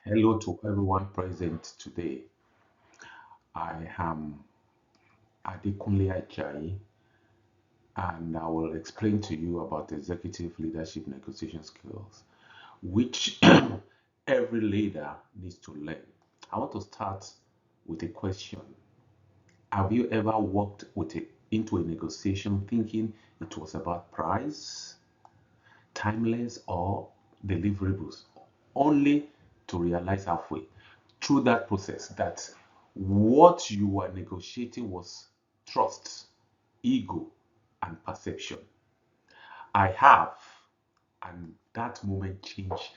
Hello to everyone present today. I am Adekunle Ajayi, and I will explain to you about executive leadership negotiation skills, which every leader needs to learn. I want to start with a question. Have you ever into a negotiation thinking it was about price, timeless, or deliverables, only to realize halfway through that process that what you were negotiating was trust, ego, and perception? I have, and that moment changed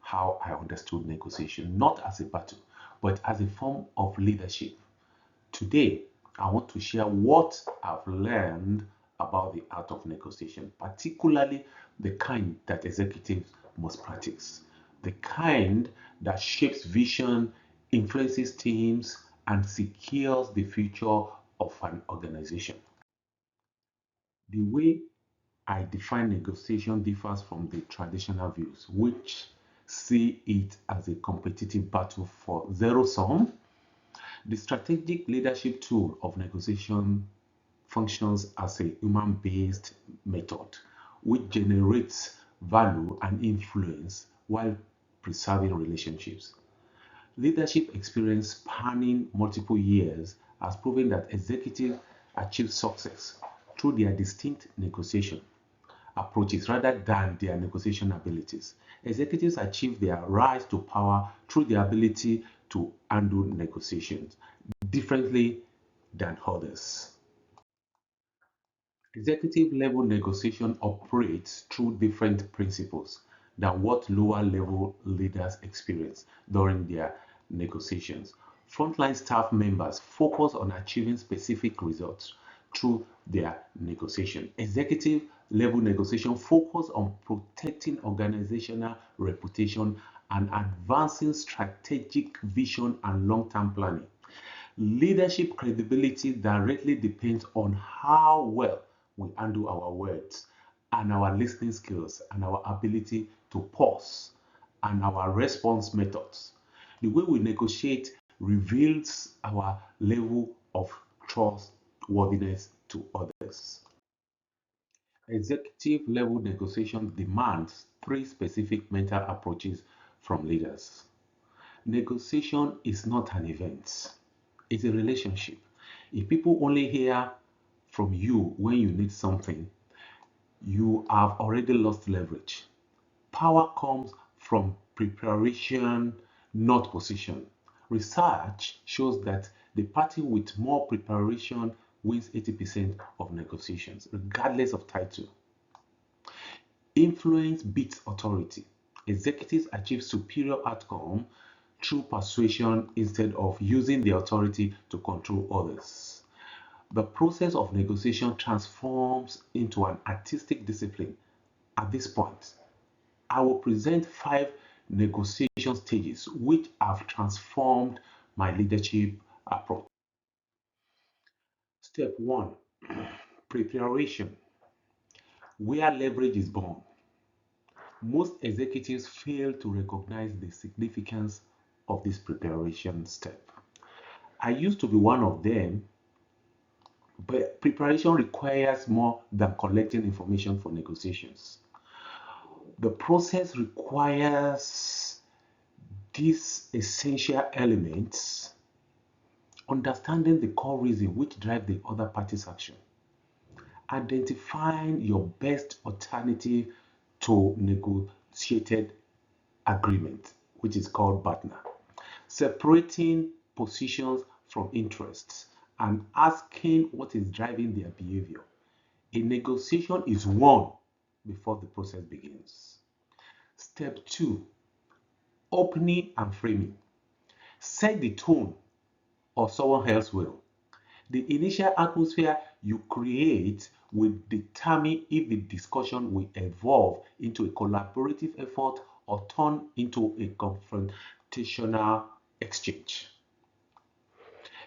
how I understood negotiation, not as a battle, but as a form of leadership. Today, I want to share what I've learned about the art of negotiation, particularly the kind that executives must practice, the kind that shapes vision, influences teams, and secures the future of an organization. The way I define negotiation differs from the traditional views, which see it as a competitive battle for zero sum. The strategic leadership tool of negotiation functions as a human based method which generates value and influence while preserving relationships. Leadership experience spanning multiple years has proven that executives achieve success through their distinct negotiation approaches rather than their negotiation abilities. Executives achieve their rise to power through their ability to handle negotiations differently than others. Executive level negotiation operates through different principles than what lower level leaders experience during their negotiations. Frontline staff members focus on achieving specific results through their negotiation. Executive level negotiation focus on protecting organizational reputation and advancing strategic vision and long-term planning. Leadership credibility directly depends on how well we handle our words and our listening skills and our ability to pause and our response methods. The way we negotiate reveals our level of trustworthiness to others. Executive level negotiation demands three specific mental approaches from leaders. Negotiation is not an event, it's a relationship. If people only hear from you when you need something, you have already lost leverage. Power comes from preparation, not position. Research shows that the party with more preparation wins 80% of negotiations, regardless of title. Influence beats authority. Executives achieve superior outcome through persuasion instead of using the authority to control others. The process of negotiation transforms into an artistic discipline. At this point, I will present five negotiation stages which have transformed my leadership approach. Step one, preparation, where leverage is born. Most executives fail to recognize the significance of this preparation step. I used to be one of them, but preparation requires more than collecting information for negotiations. The process requires these essential elements: understanding the core reason which drive the other party's action, identifying your best alternative to negotiated agreement, which is called partner, separating positions from interests, and asking what is driving their behavior. A negotiation is won before the process begins. Step two, opening and framing. Set the tone or someone else will. The initial atmosphere you create will determine if the discussion will evolve into a collaborative effort or turn into a confrontational exchange.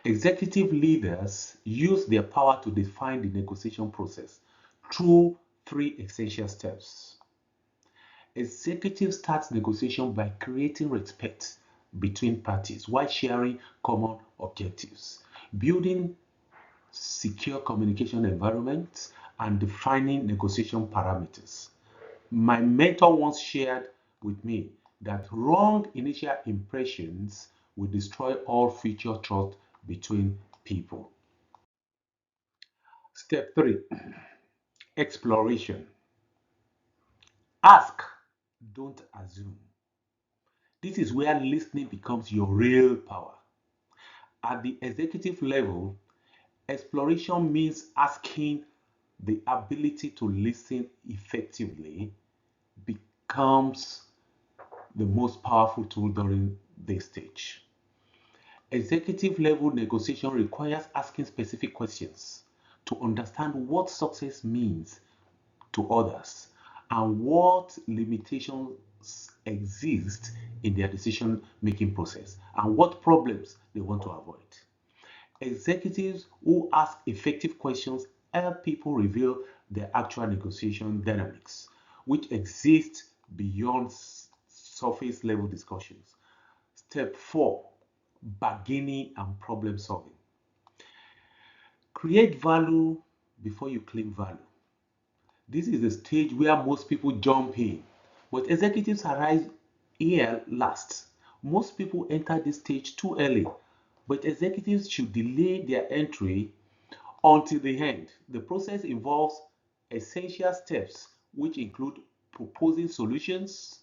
Executive leaders use their power to define the negotiation process through three essential steps. Executive starts negotiation by creating respect between parties while sharing common objectives, building secure communication environments, and defining negotiation parameters. My mentor once shared with me that wrong initial impressions will destroy all future trust between people. Step 3, exploration. Ask, don't assume. This is where listening becomes your real power. At the executive level, exploration means asking. The ability to listen effectively becomes the most powerful tool during this stage. Executive level negotiation requires asking specific questions to understand what success means to others and what limitations exist in their decision making process and what problems they want to avoid. Executives who ask effective questions help people reveal their actual negotiation dynamics, which exist beyond surface level discussions. Step 4, bargaining and problem solving. Create value before you claim value. This is the stage where most people jump in, but executives arrive here last. Most people enter this stage too early, but executives should delay their entry until the end. The process involves essential steps, which include proposing solutions,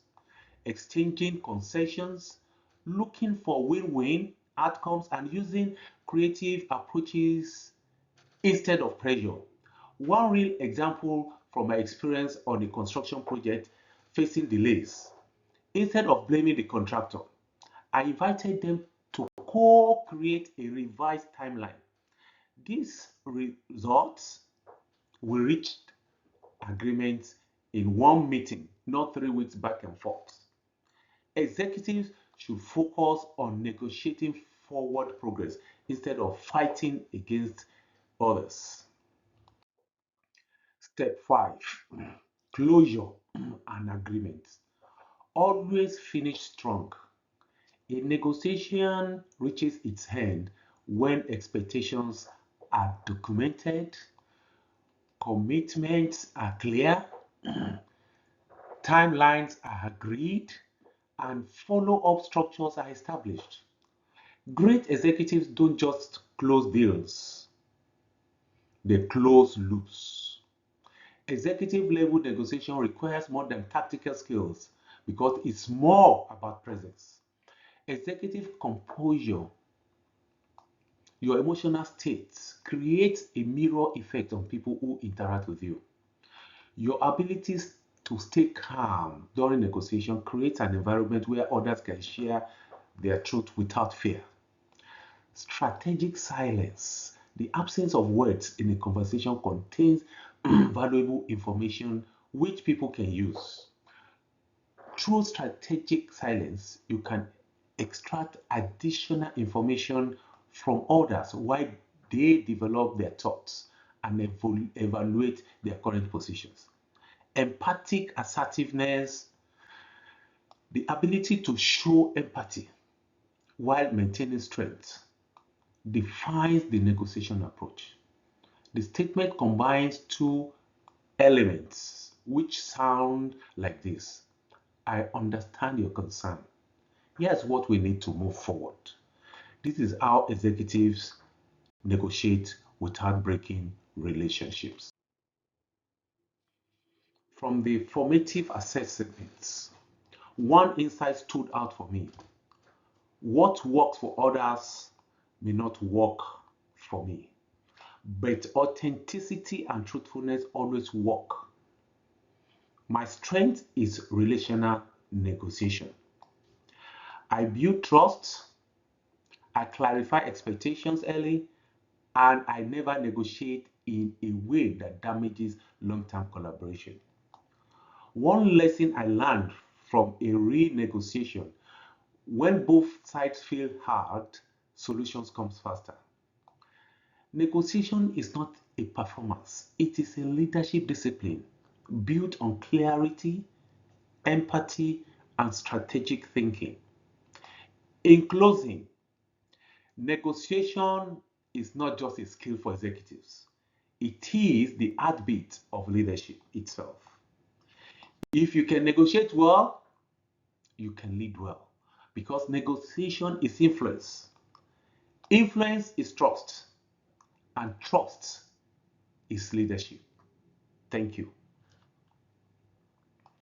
exchanging concessions, looking for win-win outcomes, and using creative approaches instead of pressure. One real example from my experience on a construction project facing delays. Instead of blaming the contractor, I invited them to co-create a revised timeline. These results we reached agreements in one meeting, not 3 weeks back and forth. Executives should focus on negotiating forward progress instead of fighting against others. Step 5, closure and agreement. Always finish strong. A negotiation reaches its end when expectations are documented, commitments are clear, timelines are agreed, and follow up structures are established. Great executives don't just close deals, they close loops. Executive level negotiation requires more than tactical skills because it's more about presence. Executive composure, your emotional states, creates a mirror effect on people who interact with you. Your abilities to stay calm during negotiation creates an environment where others can share their truth without fear. Strategic silence. The absence of words in a conversation contains valuable information which people can use. Through strategic silence, you can extract additional information from others while they develop their thoughts and evaluate their current positions. Empathic assertiveness, the ability to show empathy while maintaining strength, defines the negotiation approach. The statement combines two elements which sound like this: I understand your concern. Here's what we need to move forward. This is how executives negotiate without breaking relationships. From the formative assessments, one insight stood out for me. What works for others may not work for me, but authenticity and truthfulness always work. My strength is relational negotiation. I build trust, I clarify expectations early, and I never negotiate in a way that damages long term collaboration. One lesson I learned from a renegotiation: when both sides feel hard, solutions come faster. Negotiation is not a performance, it is a leadership discipline built on clarity, empathy, and strategic thinking. In closing, negotiation is not just a skill for executives. It is the heartbeat of leadership itself. If you can negotiate well, you can lead well because negotiation is influence. Influence is trust, and trust is leadership. Thank you.